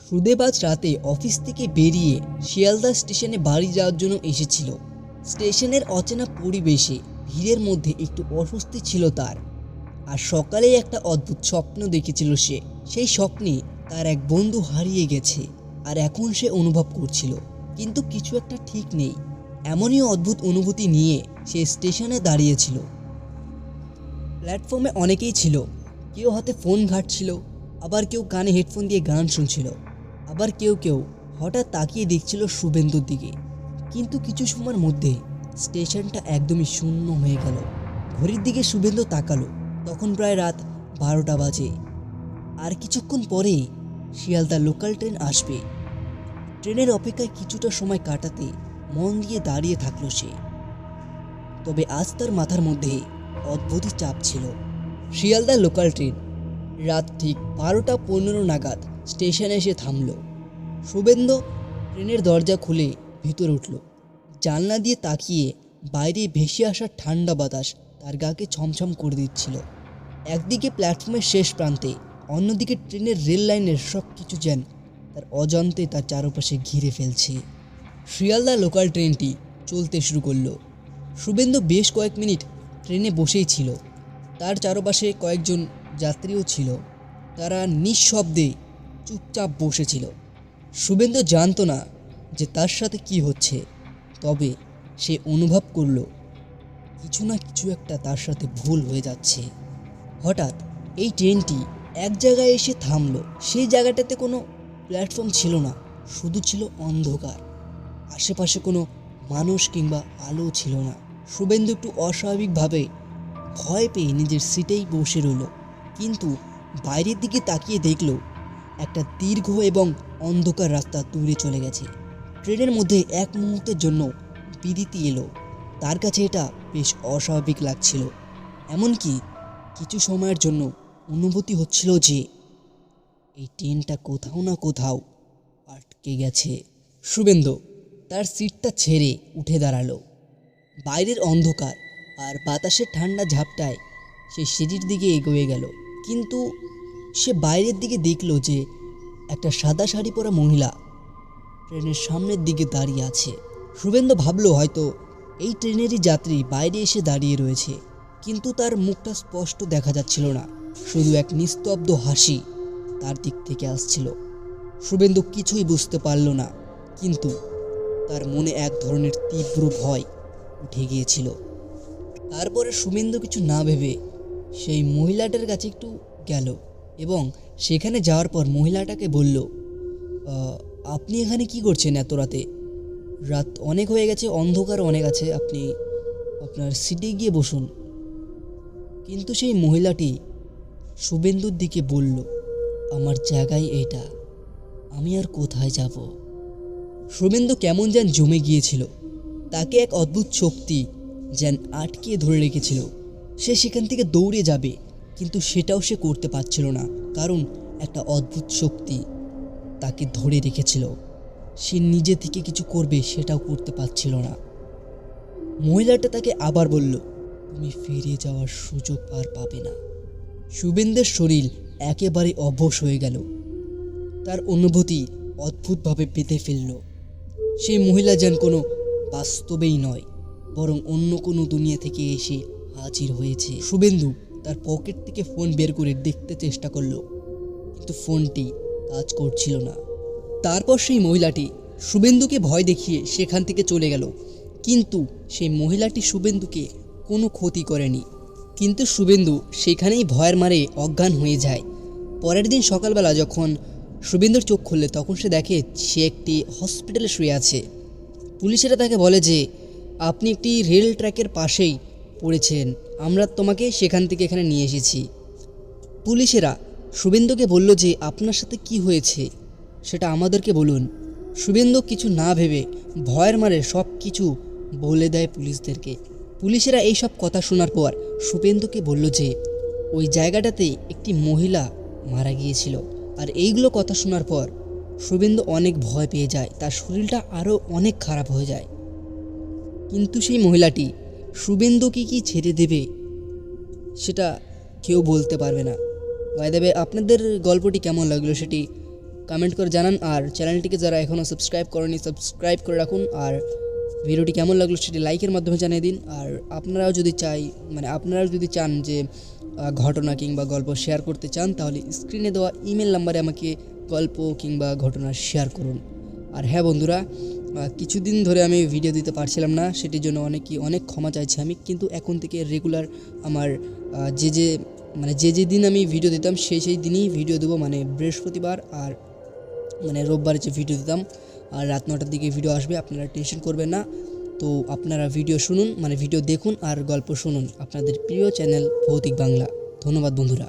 সুদেব আজ রাতে অফিস থেকে বেরিয়ে শিয়ালদা স্টেশনে বাড়ি যাওয়ার জন্য এসেছিল। স্টেশনের অচেনা পরিবেশে ভিড়ের মধ্যে একটু অস্বস্তি ছিল তার। আর সকালে একটা অদ্ভুত স্বপ্ন দেখেছিল সে। সেই স্বপ্নে তার এক বন্ধু হারিয়ে গেছে, আর এখন সে অনুভব করছিল কিন্তু কিছু একটা ঠিক নেই। এমনই অদ্ভুত অনুভূতি নিয়ে সে স্টেশনে দাঁড়িয়েছিল। প্ল্যাটফর্মে অনেকেই ছিল, কেউ হাতে ফোন ঘাঁটছিল, আবার কেউ কানে হেডফোন দিয়ে গান শুনছিল, আবার কেউ কেউ হঠাৎ তাকিয়ে দেখছিল শুভেন্দুর দিকে। কিন্তু কিছু সময়ের মধ্যে স্টেশনটা একদমই শূন্য হয়ে গেল। ঘড়ির দিকে শুভেন্দু তাকালো, তখন প্রায় রাত 12টা বাজে। আর কিছুক্ষণ পরেই শিয়ালদা লোকাল ট্রেন আসবে। ট্রেনের অপেক্ষায় কিছুটা সময় কাটাতে মন দিয়ে দাঁড়িয়ে থাকলো সে। তবে আজ তার মাথার মধ্যে অদ্ভুতই চাপ ছিল। শিয়ালদা লোকাল ট্রেন রাত ঠিক 12টা 15 নাগাদ স্টেশনে এসে থামল। শুভেন্দু ট্রেনের দরজা খুলে ভিতরে উঠল। জানলা দিয়ে তাকিয়ে বাইরে ভেসে আসা ঠান্ডা বাতাস তার গাকে ছমছম করে দিচ্ছিল। একদিকে প্ল্যাটফর্মের শেষ প্রান্তে, অন্যদিকে ট্রেনের রেল লাইনের সব কিছু যেন তার অজান্তে তার চারপাশে ঘিরে ফেলছে। শিয়ালদা লোকাল ট্রেনটি চলতে শুরু করলো। শুভেন্দু বেশ কয়েক মিনিট ট্রেনে বসেই ছিল। তার চারপাশে কয়েকজন যাত্রীও ছিল, তারা নিঃশব্দে চুপচাপ বসেছিল। শুভেন্দু জানতো না যে তার সাথে কি হচ্ছে, তবে সে অনুভব করলো কিছু না কিছু একটা তার সাথে ভুল হয়ে যাচ্ছে। হঠাৎ এই ট্রেনটি এক জায়গায় এসে থামলো। সেই জায়গাটাতে কোনো প্ল্যাটফর্ম ছিল না, শুধু ছিল অন্ধকার। আশেপাশে কোনো মানুষ কিংবা আলো ছিল না। শুভেন্দু একটু অস্বাভাবিকভাবে ভয় পেয়ে নিজের সিটেই বসে রইল, কিন্তু বাইরের দিকে তাকিয়ে দেখল একটা দীর্ঘ এবং অন্ধকার রাস্তা দূরে চলে গেছে। ট্রেনের মধ্যে এক মুহূর্তের জন্য বিরতি এলো। তার কাছে এটা বেশ অস্বাভাবিক লাগছিল। এমনকি কিছু সময়ের জন্য অনুভূতি হচ্ছিল যে এই ট্রেনটা কোথাও না কোথাও আটকে গেছে। শুভেন্দু তার সিটটা ছেড়ে উঠে দাঁড়ালো। বাইরের অন্ধকার আর বাতাসের ঠান্ডা ঝাপটায় সে সিঁড়ির দিকে এগোয়ে গেল। কিন্তু সে বাইরের দিকে দেখল যে একটা সাদা শাড়ি পরা মহিলা ট্রেনের সামনের দিকে দাঁড়িয়ে আছে। শুভেন্দু ভাবলো হয়তো এই ট্রেনেরই যাত্রী বাইরে এসে দাঁড়িয়ে রয়েছে, কিন্তু তার মুখটা স্পষ্ট দেখা যাচ্ছিল না, শুধু এক নিস্তব্ধ হাসি তার দিক থেকে আসছিল। শুভেন্দু কিছুই বুঝতে পারল না, কিন্তু তার মনে এক ধরনের তীব্র ভয় উঠে গিয়েছিল। তারপরে শুভেন্দু কিছু না ভেবে সেই মহিলাটার কাছে একটু গেল এবং সেখানে যাওয়ার পর মহিলাটাকে বলল, আপনি এখানে কি করছেন এত রাতে? রাত অনেক হয়ে গেছে, অন্ধকার অনেক আছে, আপনি আপনার সিটে গিয়ে বসুন। কিন্তু সেই মহিলাটি শুভেন্দুর দিকে বলল, আমার জায়গায় এটা, আমি আর কোথায় যাব? শুভেন্দু কেমন যেন জমে গিয়েছিল। তাকে এক অদ্ভুত শক্তি যেন আটকে ধরে রেখেছিল। সে সেখান থেকে দৌড়ে যাবে, কিন্তু সেটাও সে করতে পারছিল না, কারণ একটা অদ্ভুত শক্তি তাকে ধরে রেখেছিল। সে নিজে থেকে কিছু করবে সেটাও করতে পারছিল না। মহিলাটা তাকে আবার বলল, তুমি ফিরে যাওয়ার সুযোগ আর পাবে না। শুভেন্দুর শরীর একেবারে অবশ হয়ে গেল। তার অনুভূতি অদ্ভুতভাবে বেঁধে ফেলল। সেই মহিলা যেন কোনো বাস্তবেই নয়, বরং অন্য কোনো দুনিয়া থেকে এসে হাজির হয়েছে। শুভেন্দু তার পকেট থেকে ফোন বের করে দেখতে চেষ্টা করলো, কিন্তু ফোনটি কাজ করছিল না। তারপর সেই মহিলাটি শুভেন্দুকে ভয় দেখিয়ে সেখান থেকে চলে গেল, কিন্তু সেই মহিলাটি শুভেন্দুকে কোনো ক্ষতি করেনি। কিন্তু শুভেন্দু সেখানেই ভয়ের মারে অজ্ঞান হয়ে যায়। পরের দিন সকালবেলা যখন শুভেন্দুর চোখ খুললে, তখন সে দেখে সে একটি হসপিটালে শুয়ে আছে। পুলিশেরা তাকে বলে যে আপনি একটি রেল ট্র্যাকের পাশেই পড়েছেন, আমরা তোমাকে সেখান থেকে এখানে নিয়ে এসেছি। পুলিশেরা শুভেন্দুকে বলল যে আপনার সাথে কি হয়েছে সেটা আমাদেরকে বলুন। শুভেন্দু কিছু না ভেবে ভয়ের মারে সব কিছু বলে দেয় পুলিশদেরকে। পুলিশেরা এই সব কথা শোনার পর শুভেন্দুকে বলল যে ওই জায়গাটাতে একটি মহিলা মারা গিয়েছিল। আর এইগুলো কথা শোনার পর শুভেন্দু অনেক ভয় পেয়ে যায়, তার শরীরটা আরও অনেক খারাপ হয়ে যায়। কিন্তু সেই মহিলাটি শুভেন্দুকে কি ছেড়ে দেবে সেটা কেউ বলতে পারবে না। বাই দ্য ওয়ে, আপনাদের গল্পটি কেমন লাগলো সেটি কমেন্ট করে জানান। আর চ্যানেলটিকে যারা এখনও সাবস্ক্রাইব করেনি সাবস্ক্রাইব করে রাখুন। আর ভিডিওটি কেমন লাগলো সেটি লাইকের মাধ্যমে জানিয়ে দিন। আর আপনারাও যদি চান যে ঘটনা কিংবা গল্প শেয়ার করতে চান, তাহলে স্ক্রিনে দেওয়া ইমেল নাম্বারে আমাকে গল্প কিংবা ঘটনা শেয়ার করুন। আর হ্যাঁ বন্ধুরা, কিছুদিন ধরে আমি ভিডিও দিতে পারছিলাম না, সেটির জন্য অনেক ক্ষমা চাইছি আমি। কিন্তু এখন থেকে রেগুলার আমার যে দিন আমি ভিডিও দিতাম সেই দিনই ভিডিও দেবো, মানে বৃহস্পতিবার আর রোববারে যে ভিডিও দিতাম আর রাত 9টার দিকে ভিডিও আসবে। আপনারা টেনশন করবেন না। তো আপনারা ভিডিও শুনুন, ভিডিও দেখুন আর গল্প শুনুন আপনাদের প্রিয় চ্যানেল ভৌতিক বাংলা। ধন্যবাদ বন্ধুরা।